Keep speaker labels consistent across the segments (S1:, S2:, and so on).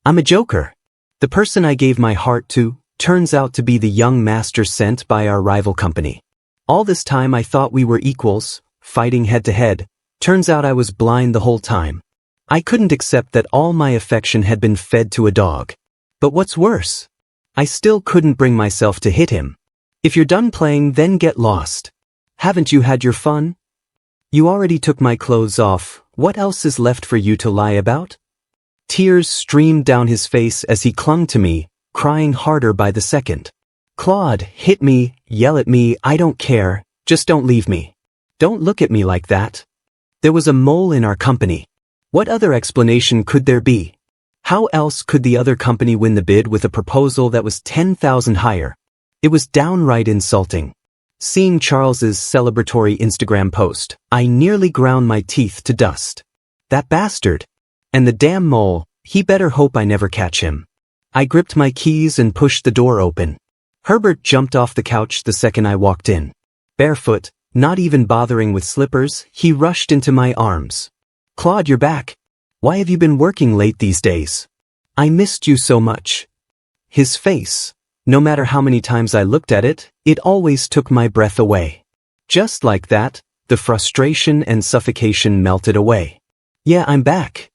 S1: I'm a joker. The person I gave my heart to turns out to be the young master sent by our rival company. All this time I thought we were equals, fighting head to head. Turns out I was blind the whole time. I couldn't accept that all my affection had been fed to a dog. But what's worse? I still couldn't bring myself to hit him. If you're done playing, then get lost. Haven't you had your fun? You already took my clothes off. What else is left for you to lie about? Tears streamed down his face as he clung to me, crying harder by the second. Claude, hit me, yell at me, I don't care, just don't leave me. Don't look at me like that. There was a mole in our company. What other explanation could there be? How else could the other company win the bid with a proposal that was 10,000 higher? It was downright insulting. Seeing Charles's celebratory Instagram post, I nearly ground my teeth to dust. That bastard. And the damn mole, he better hope I never catch him. I gripped my keys and pushed the door open. Herbert jumped off the couch the second I walked in. Barefoot, not even bothering with slippers, he rushed into my arms. Claude, you're back. Why have you been working late these days? I missed you so much. His face, no matter how many times I looked at it, it always took my breath away. Just like that, the frustration and suffocation melted away. Yeah, I'm back.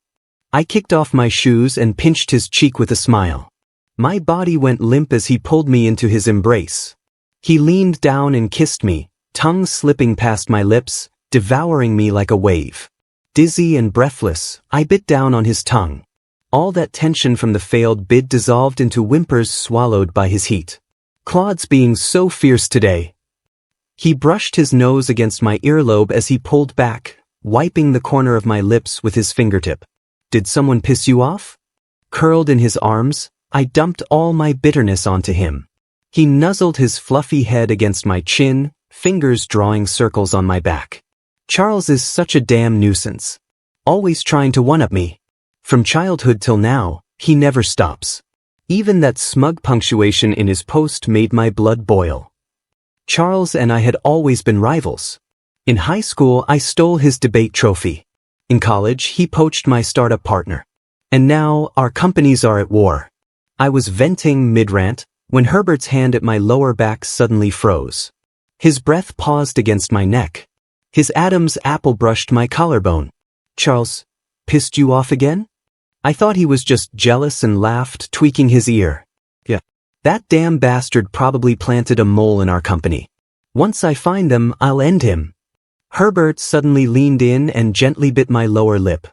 S1: I kicked off my shoes and pinched his cheek with a smile. My body went limp as he pulled me into his embrace. He leaned down and kissed me, tongue slipping past my lips, devouring me like a wave. Dizzy and breathless, I bit down on his tongue. All that tension from the failed bid dissolved into whimpers swallowed by his heat. Claude's being so fierce today. He brushed his nose against my earlobe as he pulled back, wiping the corner of my lips with his fingertip. Did someone piss you off? Curled in his arms, I dumped all my bitterness onto him. He nuzzled his fluffy head against my chin, fingers drawing circles on my back. Charles is such a damn nuisance. Always trying to one-up me. From childhood till now, he never stops. Even that smug punctuation in his post made my blood boil. Charles and I had always been rivals. In high school, I stole his debate trophy. In college, he poached my startup partner. And now, our companies are at war. I was venting mid-rant when Herbert's hand at my lower back suddenly froze. His breath paused against my neck. His Adam's apple brushed my collarbone. Charles, pissed you off again? I thought he was just jealous and laughed, tweaking his ear. Yeah. That damn bastard probably planted a mole in our company. Once I find them, I'll end him. Herbert suddenly leaned in and gently bit my lower lip.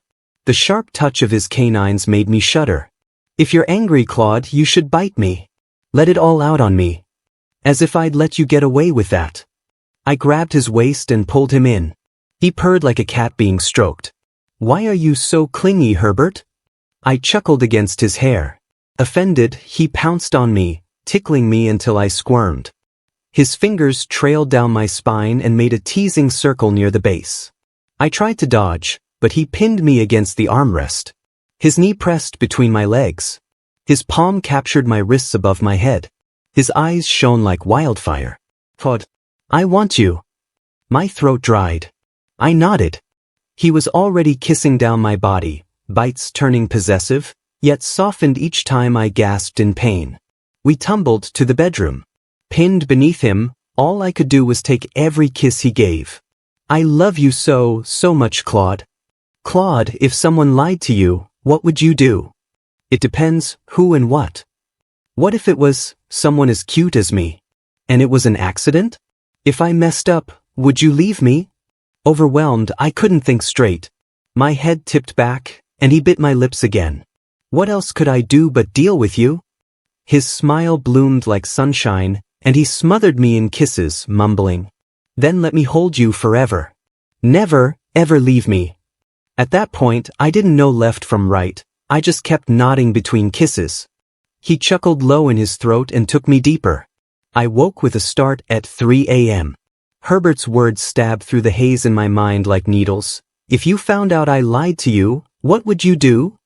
S1: The sharp touch of his canines made me shudder. If you're angry, Claude, you should bite me. Let it all out on me. As if I'd let you get away with that. I grabbed his waist and pulled him in. He purred like a cat being stroked. Why are you so clingy, Herbert? I chuckled against his hair. Offended, he pounced on me, tickling me until I squirmed. His fingers trailed down my spine and made a teasing circle near the base. I tried to dodge, but he pinned me against the armrest. His knee pressed between my legs. His palm captured my wrists above my head. His eyes shone like wildfire. Claude, I want you. My throat dried. I nodded. He was already kissing down my body, bites turning possessive, yet softened each time I gasped in pain. We tumbled to the bedroom. Pinned beneath him, all I could do was take every kiss he gave. I love you so much, Claude. Claude, if someone lied to you, what would you do? It depends who and what. What if it was someone as cute as me? And it was an accident? If I messed up, would you leave me? Overwhelmed, I couldn't think straight. My head tipped back, and he bit my lips again. What else could I do but deal with you? His smile bloomed like sunshine, and he smothered me in kisses, mumbling, "Then let me hold you forever. Never, ever leave me." At that point, I didn't know left from right. I just kept nodding between kisses. He chuckled low in his throat and took me deeper. I woke with a start at 3 a.m. Herbert's words stabbed through the haze in my mind like needles. If you found out I lied to you, what would you do?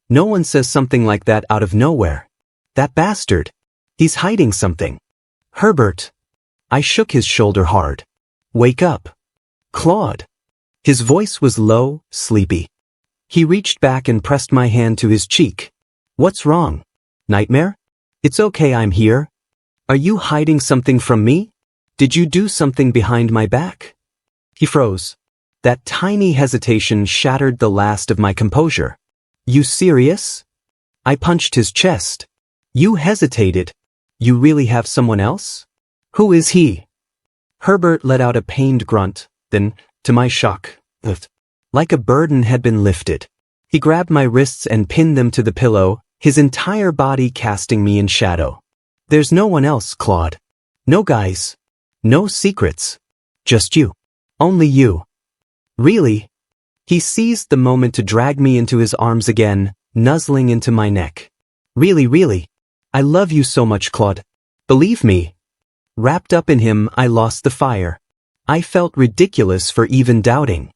S1: No one says something like that out of nowhere. That bastard. He's hiding something. Herbert. I shook his shoulder hard. Wake up. Claude. His voice was low, sleepy. He reached back and pressed my hand to his cheek. What's wrong? Nightmare? It's okay, I'm here. Are you hiding something from me? Did you do something behind my back? He froze. That tiny hesitation shattered the last of my composure. You serious? I punched his chest. You hesitated. You really have someone else? Who is he? Herbert let out a pained grunt, then, to my shock, like a burden had been lifted. He grabbed my wrists and pinned them to the pillow, his entire body casting me in shadow. There's no one else, Claude. No guys. No secrets. Just you. Only you. Really? He seized the moment to drag me into his arms again, nuzzling into my neck. Really. I love you so much, Claude. Believe me. Wrapped up in him, I lost the fire. I felt ridiculous for even doubting.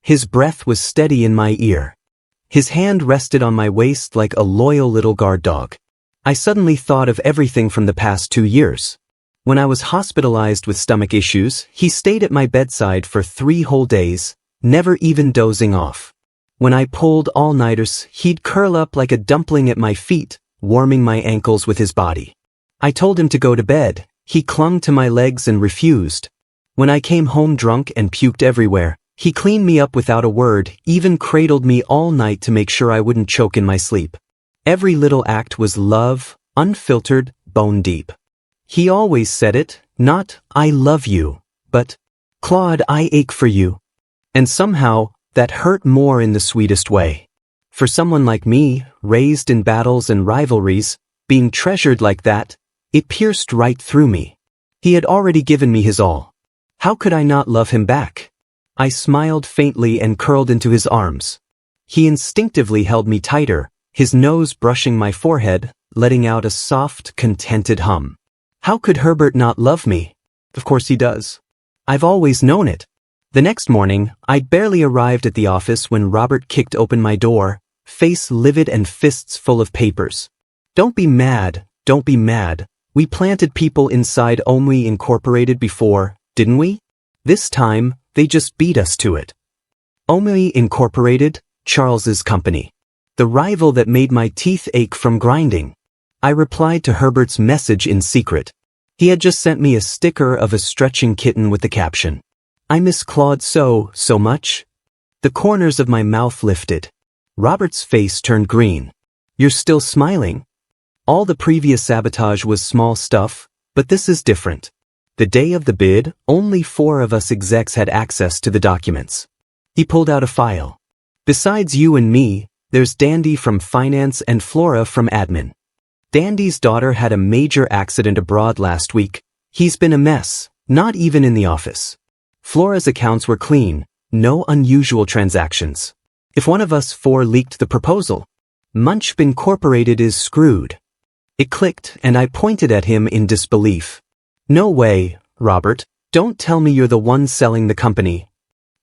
S1: His breath was steady in my ear. His hand rested on my waist like a loyal little guard dog. I suddenly thought of everything from the past 2 years. When I was hospitalized with stomach issues, he stayed at my bedside for 3 whole days, never even dozing off. When I pulled all-nighters, he'd curl up like a dumpling at my feet, warming my ankles with his body. I told him to go to bed. He clung to my legs and refused. When I came home drunk and puked everywhere, he cleaned me up without a word, even cradled me all night to make sure I wouldn't choke in my sleep. Every little act was love, unfiltered, bone deep. He always said it, not, I love you, but, Claude, I ache for you. And somehow, that hurt more in the sweetest way. For someone like me, raised in battles and rivalries, being treasured like that, it pierced right through me. He had already given me his all. How could I not love him back? I smiled faintly and curled into his arms. He instinctively held me tighter, his nose brushing my forehead, letting out a soft, contented hum. How could Herbert not love me? Of course he does. I've always known it. The next morning, I'd barely arrived at the office when Robert kicked open my door, face livid and fists full of papers. Don't be mad. We planted people inside Omri Incorporated before, didn't we? This time, they just beat us to it. Omri Incorporated, Charles's company. The rival that made my teeth ache from grinding. I replied to Herbert's message in secret. He had just sent me a sticker of a stretching kitten with the caption, I miss Claude so much. The corners of my mouth lifted. Robert's face turned green. You're still smiling? All the previous sabotage was small stuff, but this is different. The day of the bid, only 4 of us execs had access to the documents. He pulled out a file. Besides you and me, there's Dandy from finance and Flora from admin. Dandy's daughter had a major accident abroad last week. He's been a mess, not even in the office. Flora's accounts were clean, no unusual transactions. If one of us 4 leaked the proposal, Munchp Incorporated is screwed. It clicked, and I pointed at him in disbelief. No way, Robert. Don't tell me you're the one selling the company.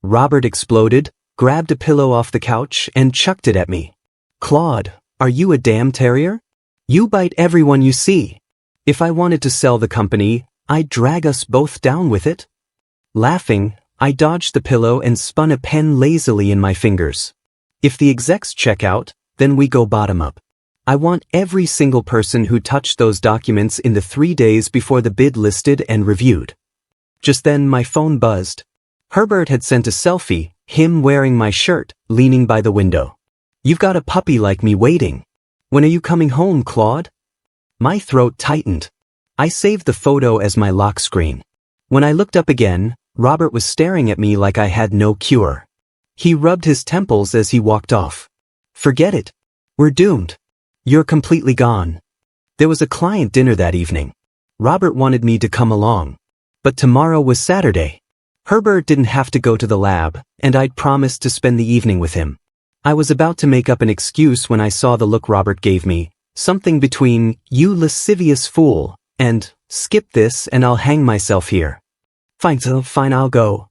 S1: Robert exploded, grabbed a pillow off the couch, and chucked it at me. Claude, are you a damn terrier? You bite everyone you see. If I wanted to sell the company, I'd drag us both down with it. Laughing, I dodged the pillow and spun a pen lazily in my fingers. If the execs check out, then we go bottom up. I want every single person who touched those documents in the 3 days before the bid listed and reviewed. Just then my phone buzzed. Herbert had sent a selfie, him wearing my shirt, leaning by the window. You've got a puppy like me waiting. When are you coming home, Claude? My throat tightened. I saved the photo as my lock screen. When I looked up again, Robert was staring at me like I had no cure. He rubbed his temples as he walked off. Forget it. We're doomed. You're completely gone. There was a client dinner that evening. Robert wanted me to come along. But tomorrow was Saturday. Herbert didn't have to go to the lab, and I'd promised to spend the evening with him. I was about to make up an excuse when I saw the look Robert gave me, something between, you lascivious fool, and, skip this and I'll hang myself here. Fine, I'll go.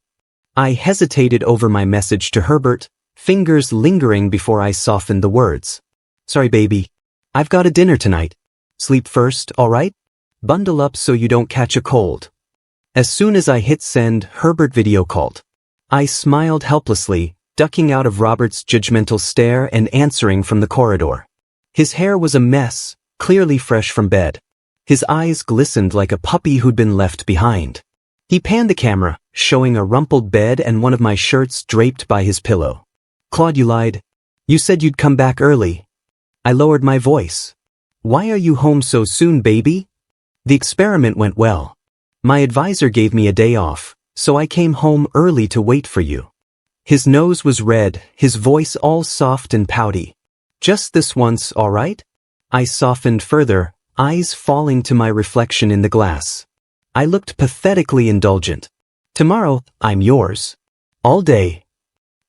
S1: I hesitated over my message to Herbert, fingers lingering before I softened the words. Sorry, baby. I've got a dinner tonight. Sleep first, all right? Bundle up so you don't catch a cold. As soon as I hit send, Herbert video called. I smiled helplessly, ducking out of Robert's judgmental stare and answering from the corridor. His hair was a mess, clearly fresh from bed. His eyes glistened like a puppy who'd been left behind. He panned the camera, showing a rumpled bed and one of my shirts draped by his pillow. Claude, you lied. You said you'd come back early. I lowered my voice. Why are you home so soon, baby? The experiment went well. My advisor gave me a day off, so I came home early to wait for you. His nose was red, his voice all soft and pouty. Just this once, all right? I softened further, eyes falling to my reflection in the glass. I looked pathetically indulgent. Tomorrow, I'm yours. All day.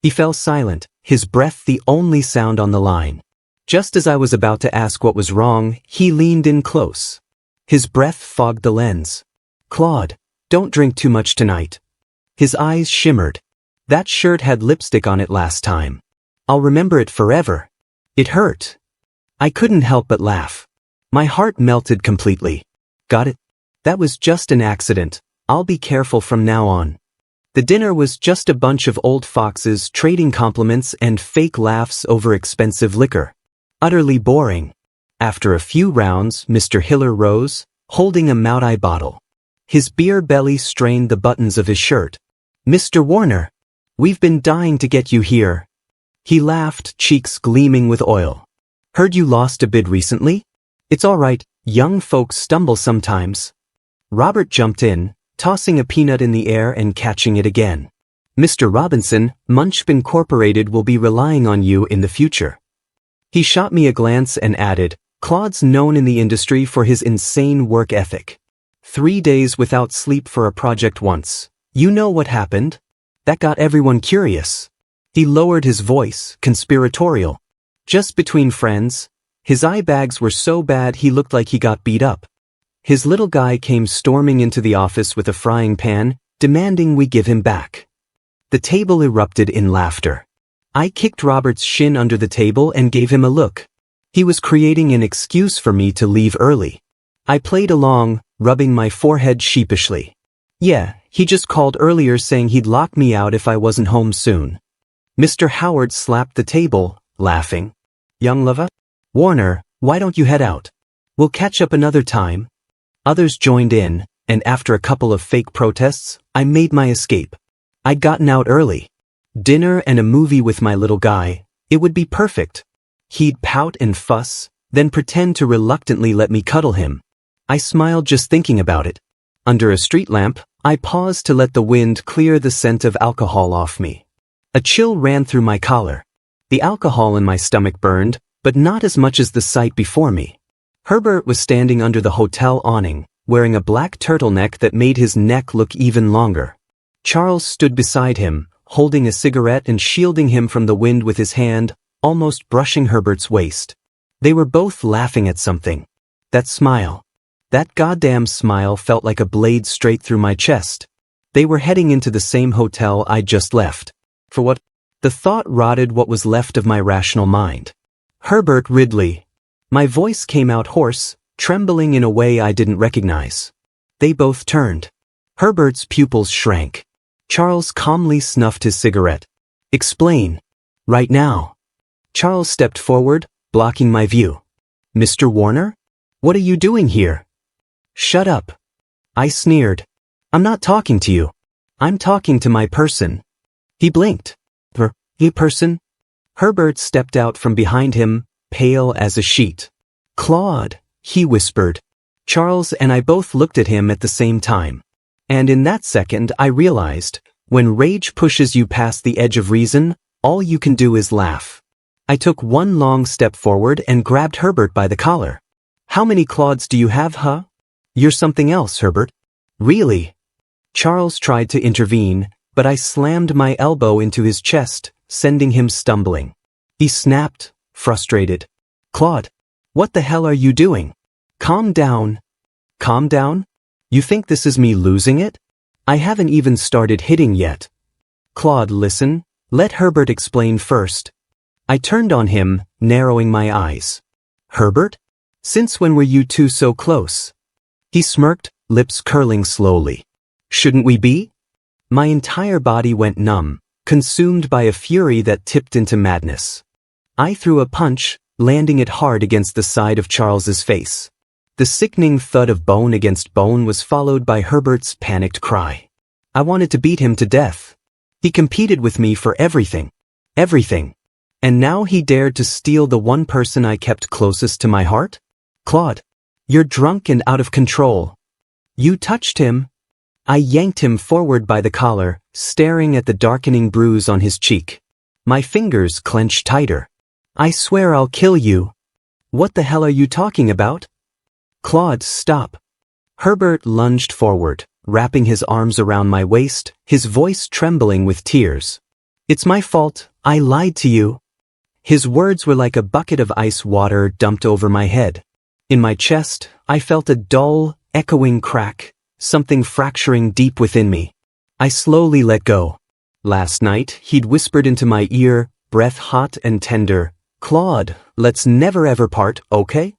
S1: He fell silent, his breath the only sound on the line. Just as I was about to ask what was wrong, he leaned in close. His breath fogged the lens. Claude, don't drink too much tonight. His eyes shimmered. That shirt had lipstick on it last time. I'll remember it forever. It hurt. I couldn't help but laugh. My heart melted completely. Got it? That was just an accident. I'll be careful from now on. The dinner was just a bunch of old foxes trading compliments and fake laughs over expensive liquor. Utterly boring. After a few rounds, Mr. Hiller rose, holding a Maudai bottle. His beer belly strained the buttons of his shirt. Mr. Warner, we've been dying to get you here. He laughed, cheeks gleaming with oil. Heard you lost a bid recently? It's all right, young folks stumble sometimes. Robert jumped in, tossing a peanut in the air and catching it again. Mr. Robinson, Munchp Incorporated will be relying on you in the future. He shot me a glance and added, Claude's known in the industry for his insane work ethic. 3 days without sleep for a project once. You know what happened? That got everyone curious. He lowered his voice, conspiratorial. Just between friends, his eye bags were so bad he looked like he got beat up. His little guy came storming into the office with a frying pan, demanding we give him back. The table erupted in laughter. I kicked Robert's shin under the table and gave him a look. He was creating an excuse for me to leave early. I played along, rubbing my forehead sheepishly. Yeah, he just called earlier saying he'd lock me out if I wasn't home soon. Mr. Howard slapped the table, laughing. Young lover? Warner, why don't you head out? We'll catch up another time. Others joined in, and after a couple of fake protests, I made my escape. I'd gotten out early. Dinner and a movie with my little guy, it would be perfect. He'd pout and fuss, then pretend to reluctantly let me cuddle him. I smiled just thinking about it. Under a street lamp, I paused to let the wind clear the scent of alcohol off me. A chill ran through my collar. The alcohol in my stomach burned, but not as much as the sight before me. Herbert was standing under the hotel awning, wearing a black turtleneck that made his neck look even longer. Charles stood beside him, holding a cigarette and shielding him from the wind with his hand, almost brushing Herbert's waist. They were both laughing at something. That smile. That goddamn smile felt like a blade straight through my chest. They were heading into the same hotel I'd just left. For what? The thought rotted what was left of my rational mind. Herbert Ridley. My voice came out hoarse, trembling in a way I didn't recognize. They both turned. Herbert's pupils shrank. Charles calmly snuffed his cigarette. Explain. Right now. Charles stepped forward, blocking my view. Mr. Warner? What are you doing here? Shut up. I sneered. I'm not talking to you. I'm talking to my person. He blinked. You person? Herbert stepped out from behind him, pale as a sheet. Claude, he whispered. Charles and I both looked at him at the same time. And in that second I realized, when rage pushes you past the edge of reason, all you can do is laugh. I took one long step forward and grabbed Herbert by the collar. How many Claudes do you have, huh? You're something else, Herbert. Really? Charles tried to intervene, but I slammed my elbow into his chest, sending him stumbling. He snapped, frustrated. Claude, what the hell are you doing? Calm down. Calm down? You think this is me losing it? I haven't even started hitting yet. Claude, listen, let Herbert explain first. I turned on him, narrowing my eyes. Herbert? Since when were you two so close? He smirked, lips curling slowly. Shouldn't we be? My entire body went numb, consumed by a fury that tipped into madness. I threw a punch, landing it hard against the side of Charles's face. The sickening thud of bone against bone was followed by Herbert's panicked cry. I wanted to beat him to death. He competed with me for everything. Everything. And now he dared to steal the one person I kept closest to my heart? Claude, you're drunk and out of control. You touched him. I yanked him forward by the collar, staring at the darkening bruise on his cheek. My fingers clenched tighter. I swear I'll kill you. What the hell are you talking about? Claude, stop. Herbert lunged forward, wrapping his arms around my waist, his voice trembling with tears. It's my fault, I lied to you. His words were like a bucket of ice water dumped over my head. In my chest, I felt a dull, echoing crack, something fracturing deep within me. I slowly let go. Last night, he'd whispered into my ear, breath hot and tender, Claude, let's never ever part, okay?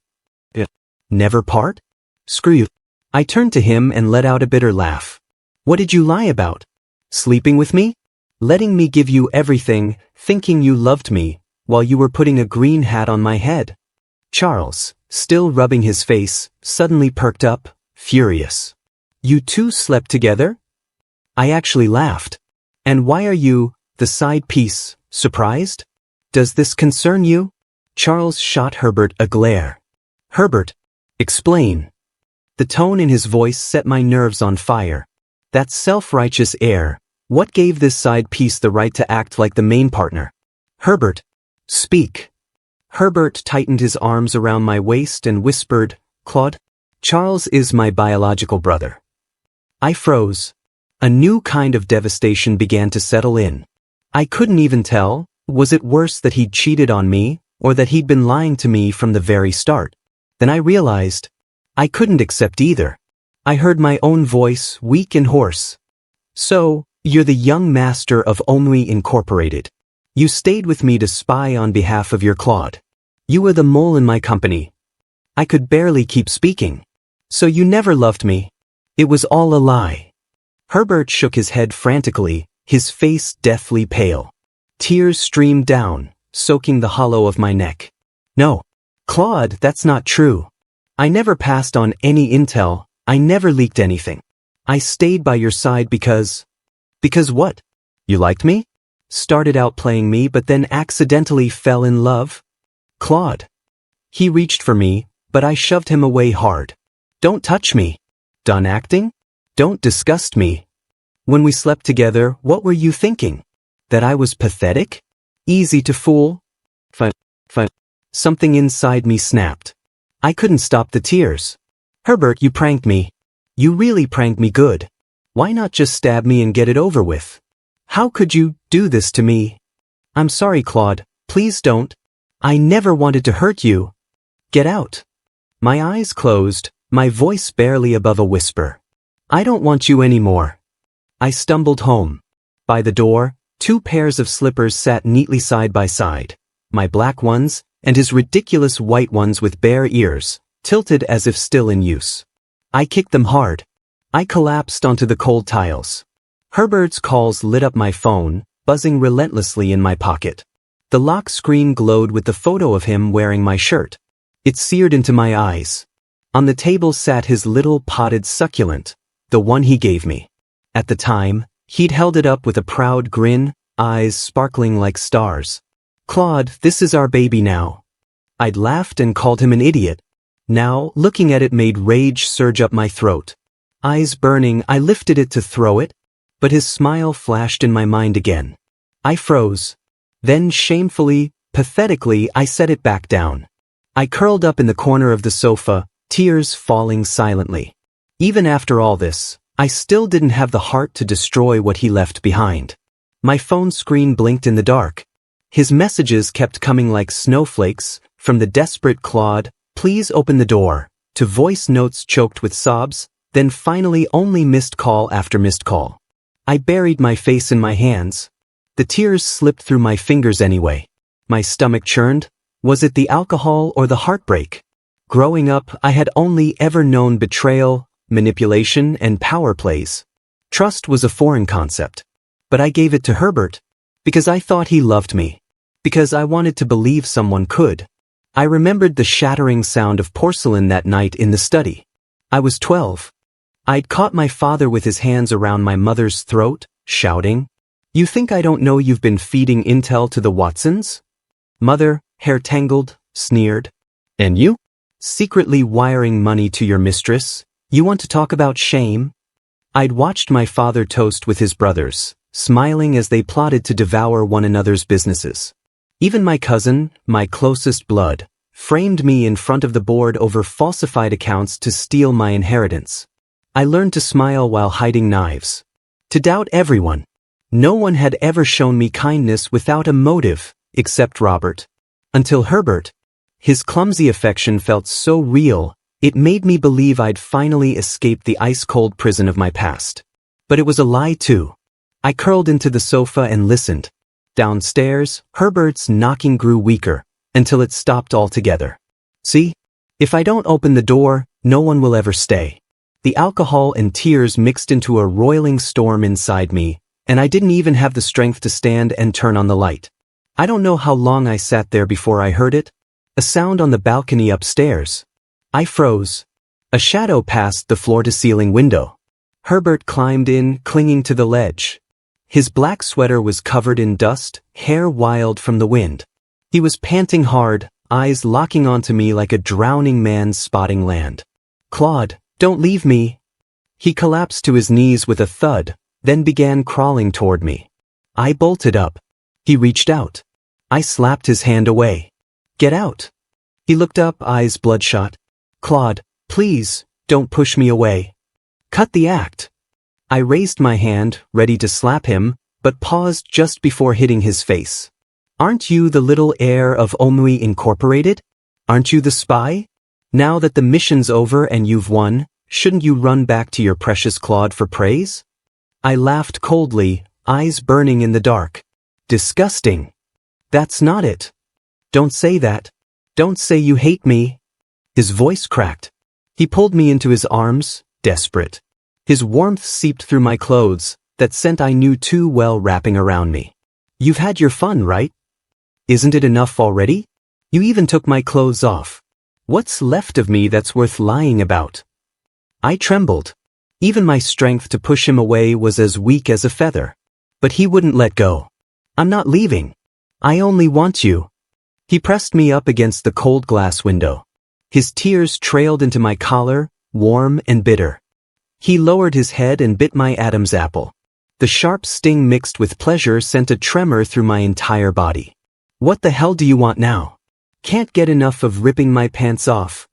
S1: Never part? Screw you. I turned to him and let out a bitter laugh. What did you lie about? Sleeping with me? Letting me give you everything, thinking you loved me, while you were putting a green hat on my head? Charles, still rubbing his face, suddenly perked up, furious. You two slept together? I actually laughed. And why are you, the side piece, surprised? Does this concern you? Charles shot Herbert a glare. Herbert, explain. The tone in his voice set my nerves on fire. That self-righteous air, what gave this side piece the right to act like the main partner? Herbert, speak. Herbert tightened his arms around my waist and whispered, Claude, Charles is my biological brother. I froze. A new kind of devastation began to settle in. I couldn't even tell, was it worse that he'd cheated on me, or that he'd been lying to me from the very start? Then I realized, I couldn't accept either. I heard my own voice, weak and hoarse. So, you're the young master of Omui Incorporated. You stayed with me to spy on behalf of your Claude. You were the mole in my company. I could barely keep speaking. So you never loved me. It was all a lie. Herbert shook his head frantically, his face deathly pale. Tears streamed down, soaking the hollow of my neck. No, Claude, that's not true. I never passed on any intel, I never leaked anything. I stayed by your side because what? You liked me? Started out playing me but then accidentally fell in love? Claude. He reached for me, but I shoved him away hard. Don't touch me. Done acting? Don't disgust me. When we slept together, what were you thinking? That I was pathetic? Easy to fool? Something inside me snapped. I couldn't stop the tears. Herbert, you pranked me. You really pranked me good. Why not just stab me and get it over with? How could you do this to me? I'm sorry, Claude. Please don't. I never wanted to hurt you. Get out. My eyes closed, my voice barely above a whisper. I don't want you anymore. I stumbled home. By the door, two pairs of slippers sat neatly side by side. My black ones, and his ridiculous white ones with bare ears, tilted as if still in use. I kicked them hard. I collapsed onto the cold tiles. Herbert's calls lit up my phone, buzzing relentlessly in my pocket. The lock screen glowed with the photo of him wearing my shirt. It seared into my eyes. On the table sat his little potted succulent, the one he gave me. At the time, he'd held it up with a proud grin, eyes sparkling like stars. Claude, this is our baby now. I'd laughed and called him an idiot. Now, looking at it made rage surge up my throat. Eyes burning, I lifted it to throw it, but his smile flashed in my mind again. I froze. Then shamefully, pathetically, I set it back down. I curled up in the corner of the sofa, tears falling silently. Even after all this, I still didn't have the heart to destroy what he left behind. My phone screen blinked in the dark. His messages kept coming like snowflakes, from the desperate Claude, please open the door, to voice notes choked with sobs, then finally only missed call after missed call. I buried my face in my hands. The tears slipped through my fingers anyway. My stomach churned. Was it the alcohol or the heartbreak? Growing up, I had only ever known betrayal, manipulation, and power plays. Trust was a foreign concept. But I gave it to Herbert. Because I thought he loved me. Because I wanted to believe someone could. I remembered the shattering sound of porcelain that night in the study. I was 12. I'd caught my father with his hands around my mother's throat, shouting, "You think I don't know you've been feeding intel to the Watsons?" Mother, hair tangled, sneered. "And you? Secretly wiring money to your mistress? You want to talk about shame?" I'd watched my father toast with his brothers, smiling as they plotted to devour one another's businesses. Even my cousin, my closest blood, framed me in front of the board over falsified accounts to steal my inheritance. I learned to smile while hiding knives. To doubt everyone. No one had ever shown me kindness without a motive, except Robert. Until Herbert. His clumsy affection felt so real, it made me believe I'd finally escaped the ice-cold prison of my past. But it was a lie too. I curled into the sofa and listened. Downstairs, Herbert's knocking grew weaker, until it stopped altogether. See? If I don't open the door, no one will ever stay. The alcohol and tears mixed into a roiling storm inside me, and I didn't even have the strength to stand and turn on the light. I don't know how long I sat there before I heard it. A sound on the balcony upstairs. I froze. A shadow passed the floor-to-ceiling window. Herbert climbed in, clinging to the ledge. His black sweater was covered in dust, hair wild from the wind. He was panting hard, eyes locking onto me like a drowning man spotting land. "Claude, don't leave me." He collapsed to his knees with a thud, then began crawling toward me. I bolted up. He reached out. I slapped his hand away. "Get out." He looked up, eyes bloodshot. "Claude, please, don't push me away. Cut the act." I raised my hand, ready to slap him, but paused just before hitting his face. "Aren't you the little heir of Omui Incorporated? Aren't you the spy? Now that the mission's over and you've won, shouldn't you run back to your precious Claude for praise?" I laughed coldly, eyes burning in the dark. "Disgusting. That's not it. Don't say that. Don't say you hate me." His voice cracked. He pulled me into his arms, desperate. His warmth seeped through my clothes, that scent I knew too well wrapping around me. "You've had your fun, right? Isn't it enough already? You even took my clothes off. What's left of me that's worth lying about?" I trembled. Even my strength to push him away was as weak as a feather. But he wouldn't let go. "I'm not leaving. I only want you." He pressed me up against the cold glass window. His tears trailed into my collar, warm and bitter. He lowered his head and bit my Adam's apple. The sharp sting mixed with pleasure sent a tremor through my entire body. "What the hell do you want now? Can't get enough of ripping my pants off."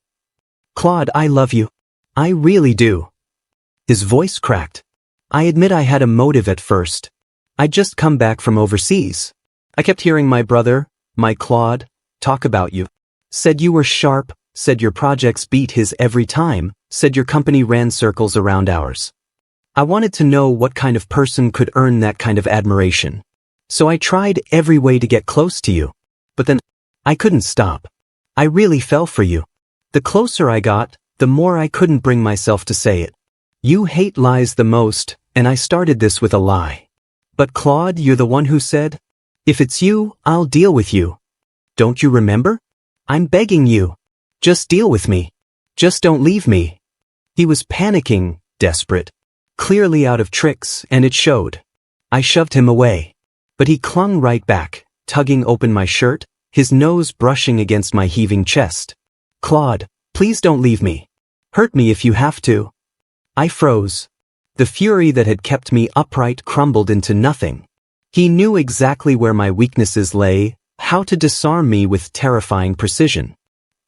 S1: "Claude, I love you. I really do." His voice cracked. I admit I had a motive at first. I'd just come back from overseas. I kept hearing my brother, my Claude, talk about you. Said you were sharp, said your projects beat his every time, said your company ran circles around ours. I wanted to know what kind of person could earn that kind of admiration. So I tried every way to get close to you. But then, I couldn't stop. I really fell for you. The closer I got, the more I couldn't bring myself to say it. You hate lies the most, and I started this with a lie. But Claude, you're the one who said, "If it's you, I'll deal with you." Don't you remember? I'm begging you. Just deal with me. Just don't leave me. He was panicking, desperate. Clearly out of tricks, and it showed. I shoved him away. But he clung right back, tugging open my shirt, his nose brushing against my heaving chest. "Claude, please don't leave me. Hurt me if you have to." I froze. The fury that had kept me upright crumbled into nothing. He knew exactly where my weaknesses lay, how to disarm me with terrifying precision.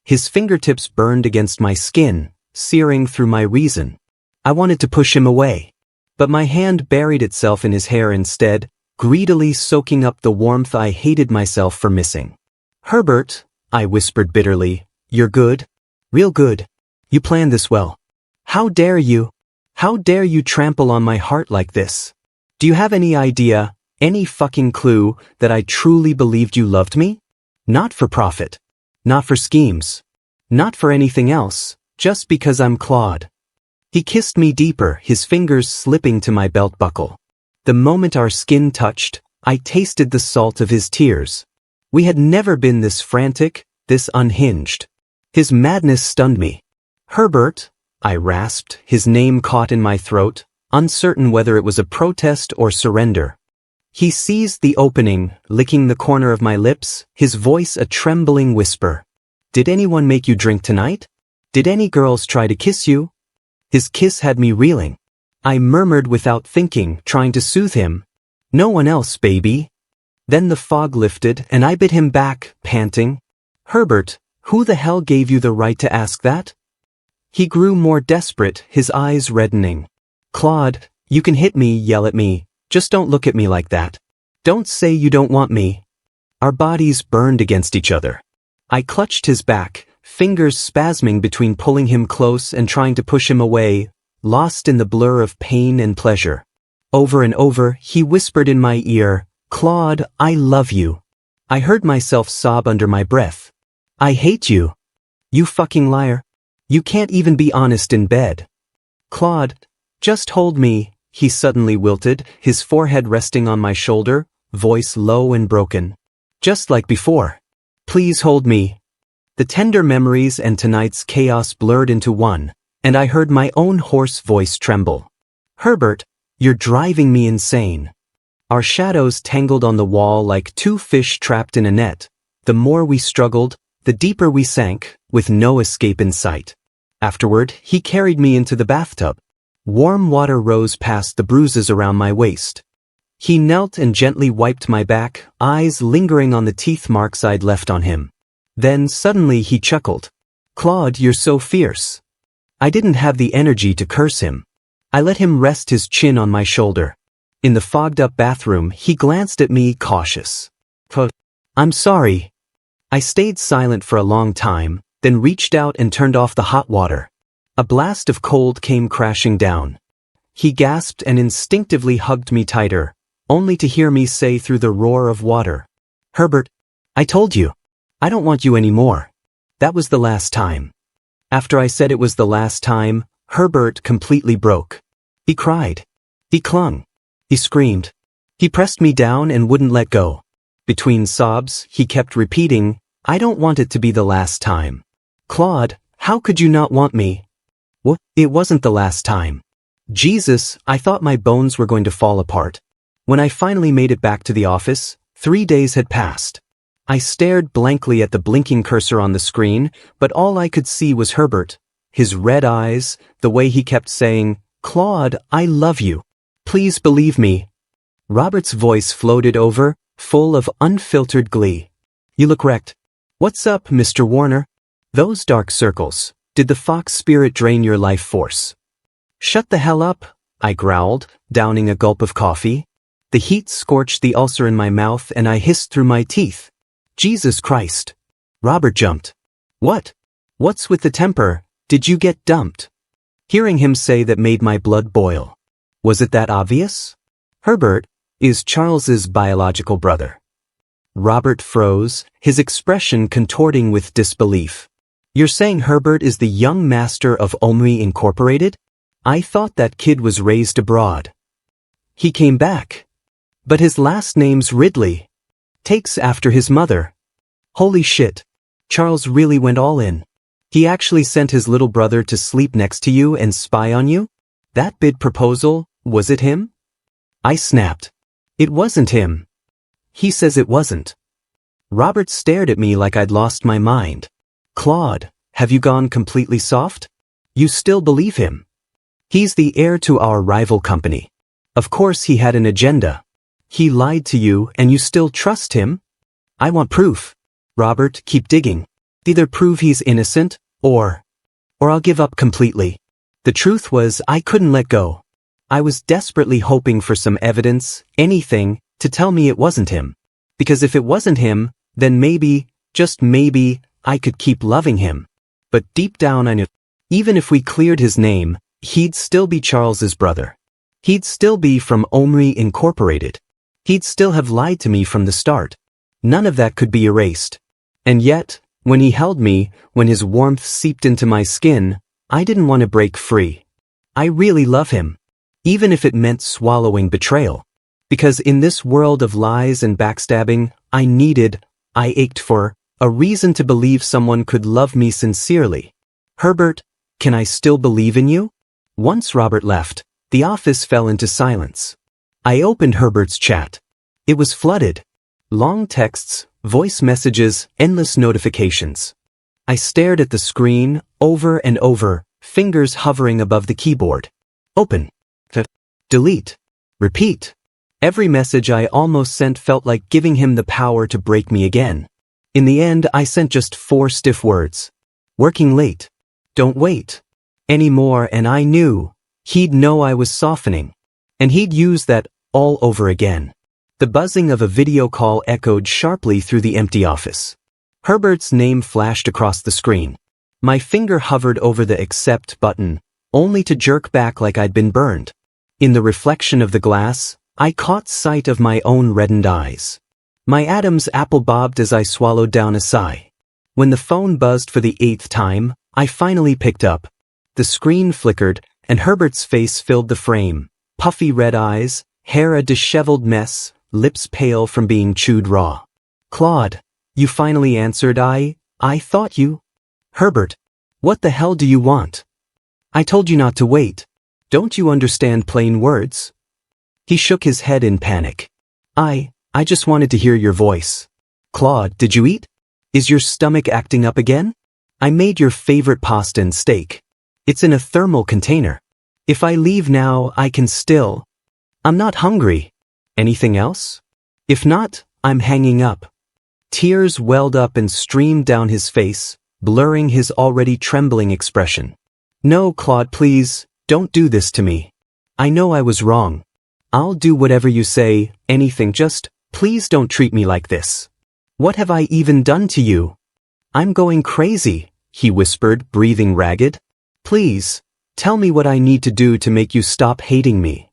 S1: His fingertips burned against my skin, searing through my reason. I wanted to push him away. But my hand buried itself in his hair instead, greedily soaking up the warmth I hated myself for missing. "Herbert," I whispered bitterly, "you're good. Real good. You planned this well. How dare you? How dare you trample on my heart like this? Do you have any idea, any fucking clue, that I truly believed you loved me? Not for profit. Not for schemes. Not for anything else, just because I'm Claude." He kissed me deeper, his fingers slipping to my belt buckle. The moment our skin touched, I tasted the salt of his tears. We had never been this frantic, this unhinged. His madness stunned me. "Herbert," I rasped, his name caught in my throat, uncertain whether it was a protest or surrender. He seized the opening, licking the corner of my lips, his voice a trembling whisper. "Did anyone make you drink tonight? Did any girls try to kiss you?" His kiss had me reeling. I murmured without thinking, trying to soothe him. "No one else, baby." Then the fog lifted and I bit him back, panting. "Herbert, who the hell gave you the right to ask that?" He grew more desperate, his eyes reddening. "Claude, you can hit me, yell at me. Just don't look at me like that. Don't say you don't want me." Our bodies burned against each other. I clutched his back, fingers spasming between pulling him close and trying to push him away, lost in the blur of pain and pleasure. Over and over, he whispered in my ear, "Claude, I love you." I heard myself sob under my breath. "I hate you. You fucking liar. You can't even be honest in bed." "Claude, just hold me," he suddenly wilted, his forehead resting on my shoulder, voice low and broken. "Just like before. Please hold me." The tender memories and tonight's chaos blurred into one, and I heard my own hoarse voice tremble. "Herbert, you're driving me insane." Our shadows tangled on the wall like two fish trapped in a net. The more we struggled, the deeper we sank, with no escape in sight. Afterward, he carried me into the bathtub. Warm water rose past the bruises around my waist. He knelt and gently wiped my back, eyes lingering on the teeth marks I'd left on him. Then suddenly he chuckled. "Claude, you're so fierce." I didn't have the energy to curse him. I let him rest his chin on my shoulder. In the fogged-up bathroom, he glanced at me, cautious. "I'm sorry." I stayed silent for a long time, then reached out and turned off the hot water. A blast of cold came crashing down. He gasped and instinctively hugged me tighter, only to hear me say through the roar of water, "Herbert, I told you. I don't want you anymore. That was the last time." After I said it was the last time, Herbert completely broke. He cried. He clung. He screamed. He pressed me down and wouldn't let go. Between sobs, he kept repeating, "I don't want it to be the last time. Claude, how could you not want me?" What? It wasn't the last time. Jesus, I thought my bones were going to fall apart. When I finally made it back to the office, 3 days had passed. I stared blankly at the blinking cursor on the screen, but all I could see was Herbert. His red eyes, the way he kept saying, "Claude, I love you. Please believe me." Robert's voice floated over, full of unfiltered glee. "You look wrecked. What's up, Mr. Warner? Those dark circles. Did the fox spirit drain your life force?" "Shut the hell up," I growled, downing a gulp of coffee. The heat scorched the ulcer in my mouth and I hissed through my teeth. "Jesus Christ." Robert jumped. "What? What's with the temper? Did you get dumped?" Hearing him say that made my blood boil. Was it that obvious? Herbert is Charles's biological brother. Robert froze, his expression contorting with disbelief. "You're saying Herbert is the young master of Omri Incorporated? I thought that kid was raised abroad." "He came back. But his last name's Ridley. Takes after his mother." Holy shit. Charles really went all in. He actually sent his little brother to sleep next to you and spy on you? That bid proposal, was it him? I snapped. It wasn't him. He says it wasn't. Robert stared at me like I'd lost my mind. "Claude, have you gone completely soft? You still believe him? He's the heir to our rival company. Of course he had an agenda. He lied to you and you still trust him? I want proof. Robert, keep digging. Either prove he's innocent, or I'll give up completely." The truth was I couldn't let go. I was desperately hoping for some evidence, anything, to tell me it wasn't him. Because if it wasn't him, then maybe, just maybe, I could keep loving him. But deep down I knew, even if we cleared his name, he'd still be Charles's brother. He'd still be from Omri Incorporated. He'd still have lied to me from the start. None of that could be erased. And yet, when he held me, when his warmth seeped into my skin, I didn't want to break free. I really love him. Even if it meant swallowing betrayal. Because in this world of lies and backstabbing, I ached for, A reason to believe someone could love me sincerely. Herbert, can I still believe in you? Once Robert left, the office fell into silence. I opened Herbert's chat. It was flooded. Long texts, voice messages, endless notifications. I stared at the screen, over and over, fingers hovering above the keyboard. Open. Delete. Repeat. Every message I almost sent felt like giving him the power to break me again. In the end, I sent just 4 stiff words. Working late. Don't wait. Anymore, and I knew. He'd know I was softening. And he'd use that all over again. The buzzing of a video call echoed sharply through the empty office. Herbert's name flashed across the screen. My finger hovered over the accept button, only to jerk back like I'd been burned. In the reflection of the glass, I caught sight of my own reddened eyes. My Adam's apple bobbed as I swallowed down a sigh. When the phone buzzed for the 8th time, I finally picked up. The screen flickered, and Herbert's face filled the frame. Puffy red eyes, hair a disheveled mess, lips pale from being chewed raw. Claude, you finally answered. I thought you. Herbert, what the hell do you want? I told you not to wait. Don't you understand plain words? He shook his head in panic. I just wanted to hear your voice. Claude, did you eat? Is your stomach acting up again? I made your favorite pasta and steak. It's in a thermal container. If I leave now, I can still. I'm not hungry. Anything else? If not, I'm hanging up. Tears welled up and streamed down his face, blurring his already trembling expression. No, Claude, please, don't do this to me. I know I was wrong. I'll do whatever you say, anything, just, please don't treat me like this. What have I even done to you? I'm going crazy, he whispered, breathing ragged. Please, tell me what I need to do to make you stop hating me.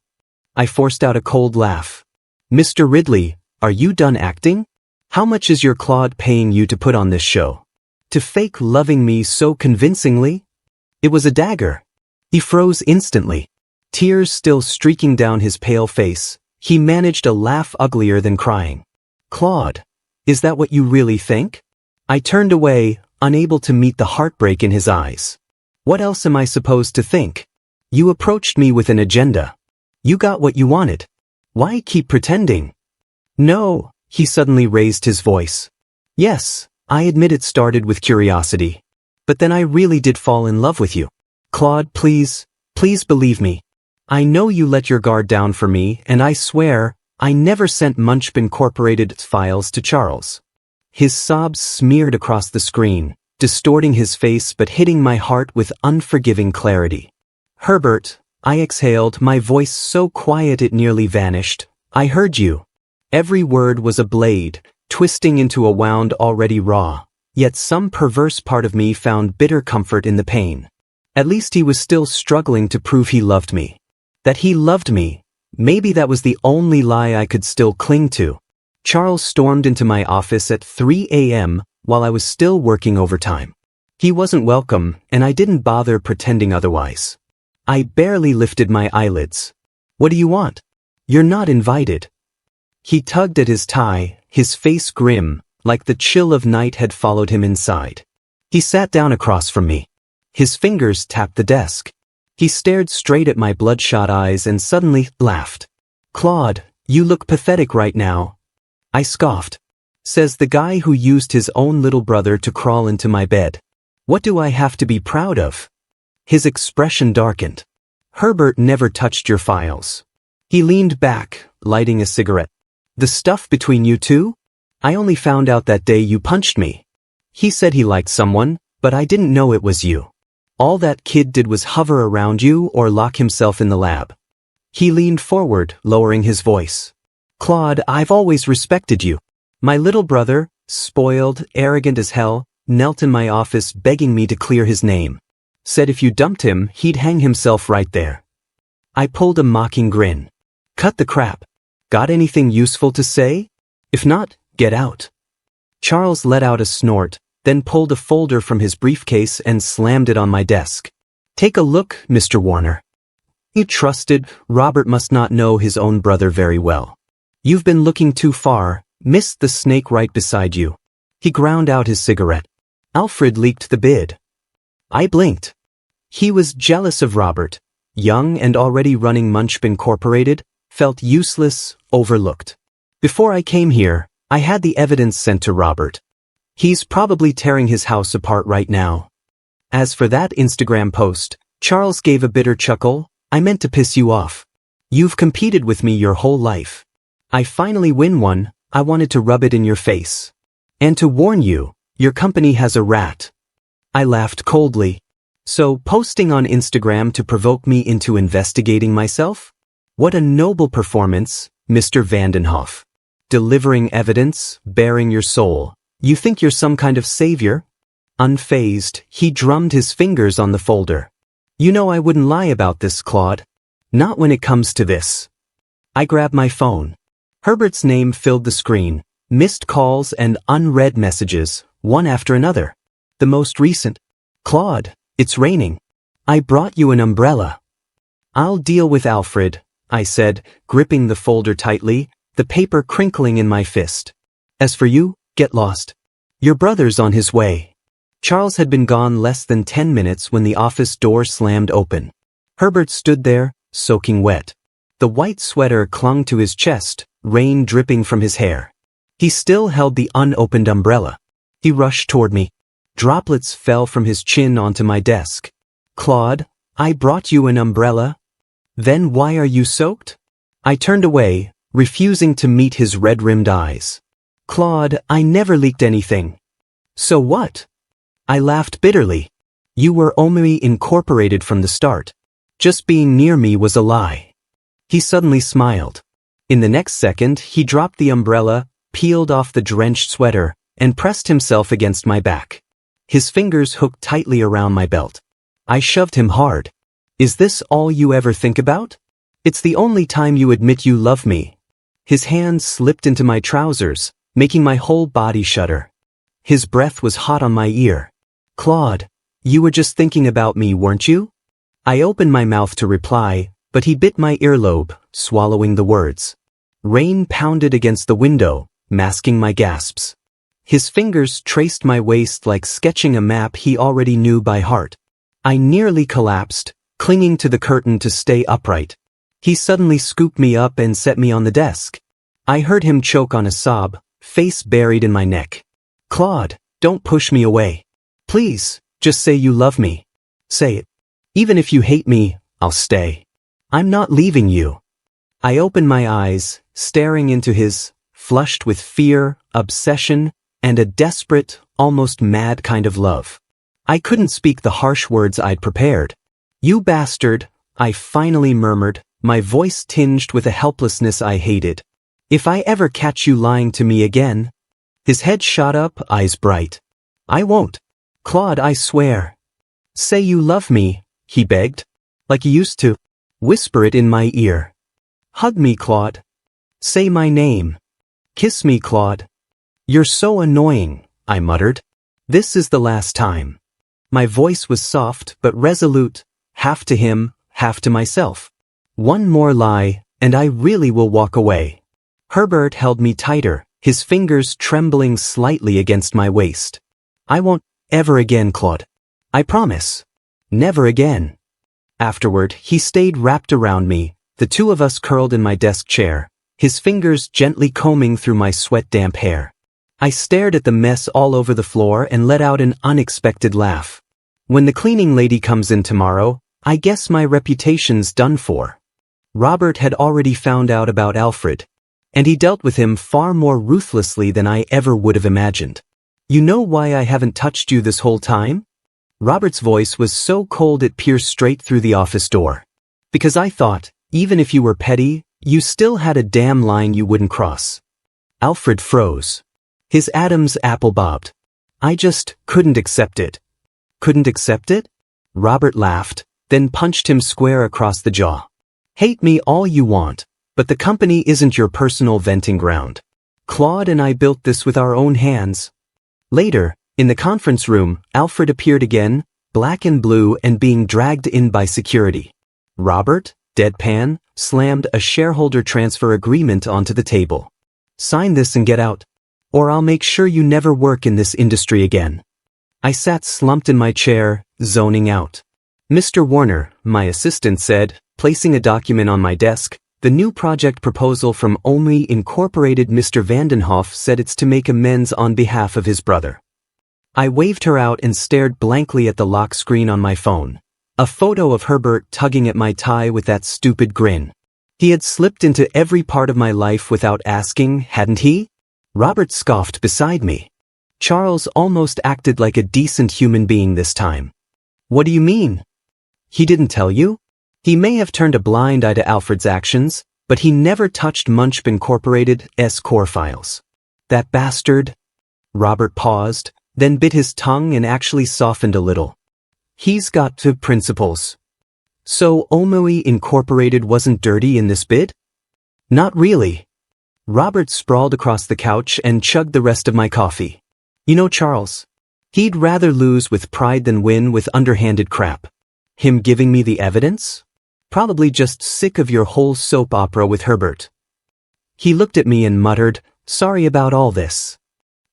S1: I forced out a cold laugh. Mr. Ridley, are you done acting? How much is your Claude paying you to put on this show? To fake loving me so convincingly? It was a dagger. He froze instantly. Tears still streaking down his pale face, he managed a laugh uglier than crying. Claude, is that what you really think? I turned away, unable to meet the heartbreak in his eyes. What else am I supposed to think? You approached me with an agenda. You got what you wanted. Why keep pretending? No, he suddenly raised his voice. Yes, I admit it started with curiosity. But then I really did fall in love with you. Claude, please believe me. I know you let your guard down for me, and I swear, I never sent Munchp Incorporated's files to Charles. His sobs smeared across the screen, distorting his face but hitting my heart with unforgiving clarity. Herbert, I exhaled, my voice so quiet it nearly vanished. I heard you. Every word was a blade, twisting into a wound already raw, yet some perverse part of me found bitter comfort in the pain. At least he was still struggling to prove he loved me. That he loved me, maybe that was the only lie I could still cling to. Charles stormed into my office at 3 a.m. while I was still working overtime. He wasn't welcome, and I didn't bother pretending otherwise. I barely lifted my eyelids. What do you want? You're not invited. He tugged at his tie, his face grim, like the chill of night had followed him inside. He sat down across from me. His fingers tapped the desk. He stared straight at my bloodshot eyes and suddenly laughed. Claude, you look pathetic right now. I scoffed. Says the guy who used his own little brother to crawl into my bed. What do I have to be proud of? His expression darkened. Herbert never touched your files. He leaned back, lighting a cigarette. The stuff between you two? I only found out that day you punched me. He said he liked someone, but I didn't know it was you. All that kid did was hover around you or lock himself in the lab. He leaned forward, lowering his voice. Claude, I've always respected you. My little brother, spoiled, arrogant as hell, knelt in my office begging me to clear his name. Said if you dumped him, he'd hang himself right there. I pulled a mocking grin. Cut the crap. Got anything useful to say? If not, get out. Charles let out a snort, then pulled a folder from his briefcase and slammed it on my desk. Take a look, Mr. Warner. You trusted, Robert must not know his own brother very well. You've been looking too far, missed the snake right beside you. He ground out his cigarette. Alfred leaked the bid. I blinked. He was jealous of Robert. Young and already running Munchp Incorporated, felt useless, overlooked. Before I came here, I had the evidence sent to Robert. He's probably tearing his house apart right now. As for that Instagram post, Charles gave a bitter chuckle. I meant to piss you off. You've competed with me your whole life. I finally win one, I wanted to rub it in your face. And to warn you, your company has a rat. I laughed coldly. So, posting on Instagram to provoke me into investigating myself? What a noble performance, Mr. Vandenhoff. Delivering evidence, bearing your soul. You think you're some kind of savior? Unfazed, he drummed his fingers on the folder. You know I wouldn't lie about this, Claude. Not when it comes to this. I grabbed my phone. Herbert's name filled the screen. Missed calls and unread messages, one after another. The most recent. Claude, it's raining. I brought you an umbrella. I'll deal with Alfred, I said, gripping the folder tightly, the paper crinkling in my fist. As for you, get lost. Your brother's on his way. Charles had been gone less than 10 minutes when the office door slammed open. Herbert stood there, soaking wet. The white sweater clung to his chest, rain dripping from his hair. He still held the unopened umbrella. He rushed toward me. Droplets fell from his chin onto my desk. Claude, I brought you an umbrella. Then why are you soaked? I turned away, refusing to meet his red-rimmed eyes. Claude, I never leaked anything. So what? I laughed bitterly. You were Omui Incorporated from the start. Just being near me was a lie. He suddenly smiled. In the next second, he dropped the umbrella, peeled off the drenched sweater, and pressed himself against my back. His fingers hooked tightly around my belt. I shoved him hard. Is this all you ever think about? It's the only time you admit you love me. His hands slipped into my trousers, making my whole body shudder. His breath was hot on my ear. Claude, you were just thinking about me, weren't you? I opened my mouth to reply, but he bit my earlobe, swallowing the words. Rain pounded against the window, masking my gasps. His fingers traced my waist like sketching a map he already knew by heart. I nearly collapsed, clinging to the curtain to stay upright. He suddenly scooped me up and set me on the desk. I heard him choke on a sob, face buried in my neck. Claude, don't push me away. Please, just say you love me. Say it. Even if you hate me, I'll stay. I'm not leaving you. I opened my eyes, staring into his, flushed with fear, obsession, and a desperate, almost mad kind of love. I couldn't speak the harsh words I'd prepared. You bastard, I finally murmured, my voice tinged with a helplessness I hated. If I ever catch you lying to me again. His head shot up, eyes bright. I won't. Claude, I swear. Say you love me, he begged. Like you used to. Whisper it in my ear. Hug me, Claude. Say my name. Kiss me, Claude. You're so annoying, I muttered. This is the last time. My voice was soft but resolute, half to him, half to myself. One more lie, and I really will walk away. Herbert held me tighter, his fingers trembling slightly against my waist. I won't ever again, Claude. I promise. Never again. Afterward, he stayed wrapped around me, the two of us curled in my desk chair, his fingers gently combing through my sweat-damp hair. I stared at the mess all over the floor and let out an unexpected laugh. When the cleaning lady comes in tomorrow, I guess my reputation's done for. Robert had already found out about Alfred, and he dealt with him far more ruthlessly than I ever would have imagined. You know why I haven't touched you this whole time? Robert's voice was so cold it pierced straight through the office door. Because I thought, even if you were petty, you still had a damn line you wouldn't cross. Alfred froze. His Adam's apple bobbed. I just couldn't accept it. Couldn't accept it? Robert laughed, then punched him square across the jaw. Hate me all you want, but the company isn't your personal venting ground. Claude and I built this with our own hands. Later, in the conference room, Alfred appeared again, black and blue and being dragged in by security. Robert, deadpan, slammed a shareholder transfer agreement onto the table. Sign this and get out. or I'll make sure you never work in this industry again. I sat slumped in my chair, zoning out. Mr. Warner, my assistant said, placing a document on my desk, the new project proposal from Olney Incorporated. Mr. Vandenhoff said it's to make amends on behalf of his brother. I waved her out and stared blankly at the lock screen on my phone. A photo of Herbert tugging at my tie with that stupid grin. He had slipped into every part of my life without asking, hadn't he? Robert scoffed beside me. Charles almost acted like a decent human being this time. What do you mean? He didn't tell you? He may have turned a blind eye to Alfred's actions, but he never touched Munchp Incorporated's core files. That bastard? Robert paused, then bit his tongue and actually softened a little. He's got two principles. So Olney Incorporated wasn't dirty in this bid? Not really. Robert sprawled across the couch and chugged the rest of my coffee. You know Charles. He'd rather lose with pride than win with underhanded crap. Him giving me the evidence? Probably just sick of your whole soap opera with Herbert. He looked at me and muttered, sorry about all this.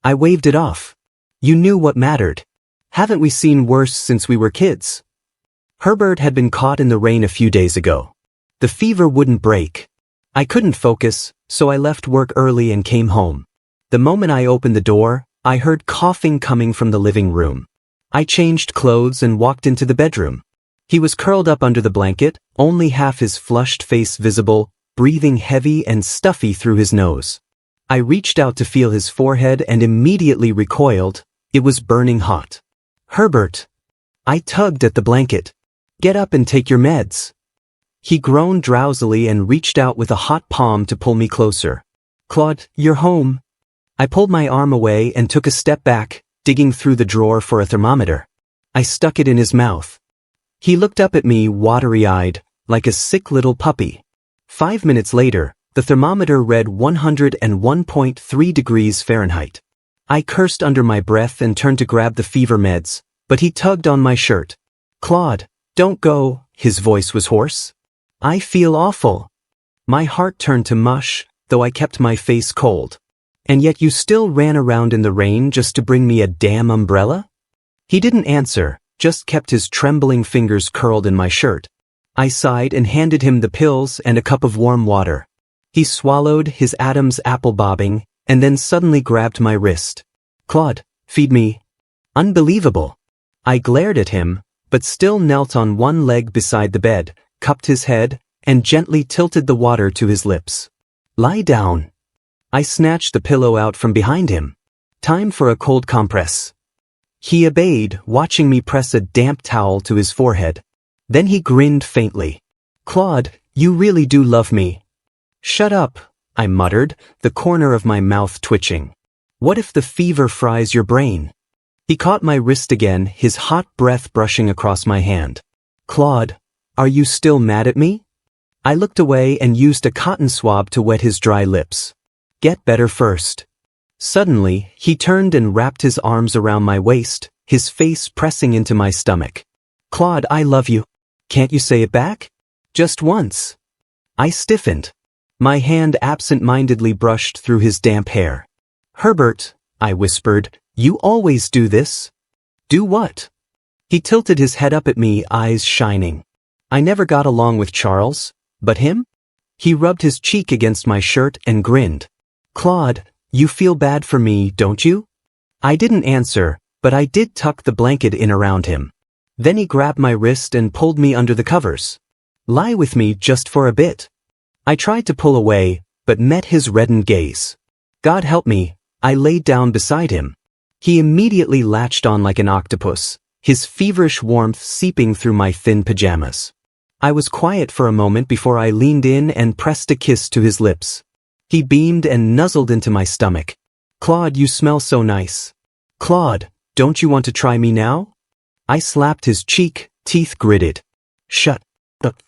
S1: I waved it off. You knew what mattered. Haven't we seen worse since we were kids? Herbert had been caught in the rain a few days ago. The fever wouldn't break. I couldn't focus, so I left work early and came home. The moment I opened the door, I heard coughing coming from the living room. I changed clothes and walked into the bedroom. He was curled up under the blanket, only half his flushed face visible, breathing heavy and stuffy through his nose. I reached out to feel his forehead and immediately recoiled. It was burning hot. Herbert. I tugged at the blanket. Get up and take your meds. He groaned drowsily and reached out with a hot palm to pull me closer. Claude, you're home. I pulled my arm away and took a step back, digging through the drawer for a thermometer. I stuck it in his mouth. He looked up at me watery-eyed, like a sick little puppy. 5 minutes later, the thermometer read 101.3 degrees Fahrenheit. I cursed under my breath and turned to grab the fever meds, but he tugged on my shirt. Claude, don't go, his voice was hoarse. I feel awful. My heart turned to mush, though I kept my face cold. And yet you still ran around in the rain just to bring me a damn umbrella? He didn't answer, just kept his trembling fingers curled in my shirt. I sighed and handed him the pills and a cup of warm water. He swallowed, his atoms apple bobbing, and then suddenly grabbed my wrist. Claude, feed me. Unbelievable. I glared at him, but still knelt on one leg beside the bed, cupped his head, and gently tilted the water to his lips. Lie down. I snatched the pillow out from behind him. Time for a cold compress. He obeyed, watching me press a damp towel to his forehead. Then he grinned faintly. Claude, you really do love me. Shut up, I muttered, the corner of my mouth twitching. What if the fever fries your brain? He caught my wrist again, his hot breath brushing across my hand. Claude, are you still mad at me? I looked away and used a cotton swab to wet his dry lips. Get better first. Suddenly, he turned and wrapped his arms around my waist, his face pressing into my stomach. Claude, I love you. Can't you say it back? Just once. I stiffened. My hand absent-mindedly brushed through his damp hair. Herbert, I whispered, you always do this. Do what? He tilted his head up at me, eyes shining. I never got along with Charles, but him? He rubbed his cheek against my shirt and grinned. Claude, you feel bad for me, don't you? I didn't answer, but I did tuck the blanket in around him. Then he grabbed my wrist and pulled me under the covers. Lie with me just for a bit. I tried to pull away, but met his reddened gaze. God help me, I laid down beside him. He immediately latched on like an octopus, his feverish warmth seeping through my thin pajamas. I was quiet for a moment before I leaned in and pressed a kiss to his lips. He beamed and nuzzled into my stomach. Claude, you smell so nice. Claude, don't you want to try me now? I slapped his cheek, teeth gritted. Shut up.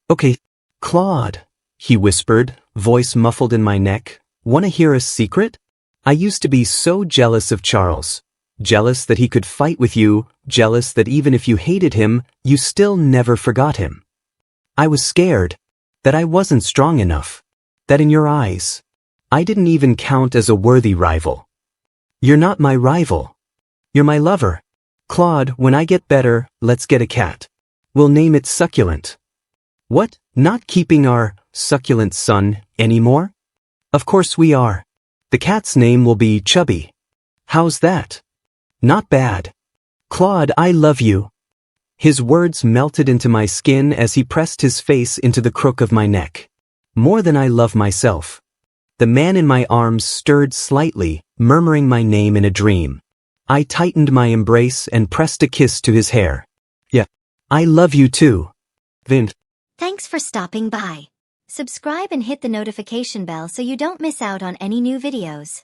S1: Okay. Claude, he whispered, voice muffled in my neck. Wanna hear a secret? I used to be so jealous of Charles. Jealous that he could fight with you, jealous that even if you hated him, you still never forgot him. I was scared. That I wasn't strong enough. That in your eyes, I didn't even count as a worthy rival. You're not my rival. You're my lover. Claude, when I get better, let's get a cat. We'll name it Succulent. What? Not keeping our succulent son anymore? Of course we are. The cat's name will be Chubby. How's that? Not bad. Claude, I love you. His words melted into my skin as he pressed his face into the crook of my neck. More than I love myself. The man in my arms stirred slightly, murmuring my name in a dream. I tightened my embrace and pressed a kiss to his hair. Yeah. I love you too. Vint.
S2: Thanks for stopping by. Subscribe and hit the notification bell so you don't miss out on any new videos.